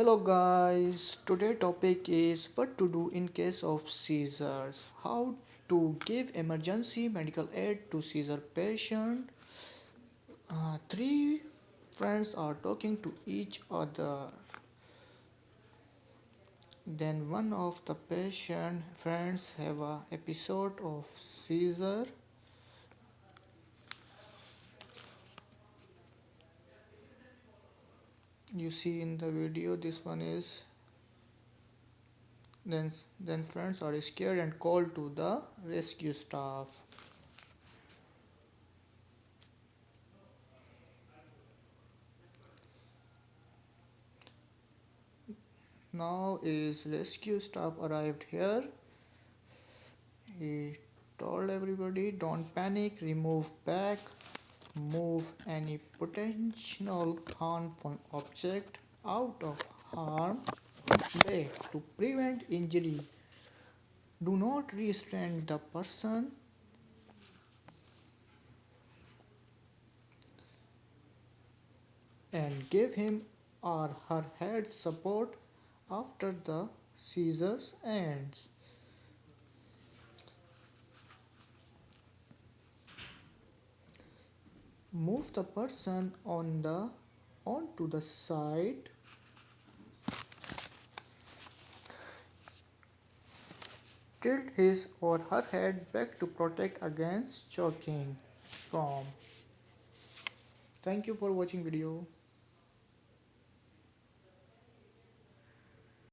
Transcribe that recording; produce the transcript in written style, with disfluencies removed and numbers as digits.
Hello guys, today topic is what to do in case of seizures. How to give emergency medical aid to seizure patient. Three friends are talking to each other. Then one of the patient friends have a episode of seizure. You see in the video this one is then friends are scared and call to the rescue staff. Now is rescue staff arrived here. He told everybody don't panic, remove bag, move any potential harmful object out of harm way to prevent injury. Do not restrain the person and give him or her head support after the seizures ends. Move the person onto the side. Tilt his or her head back to protect against choking from. Thank you for watching video.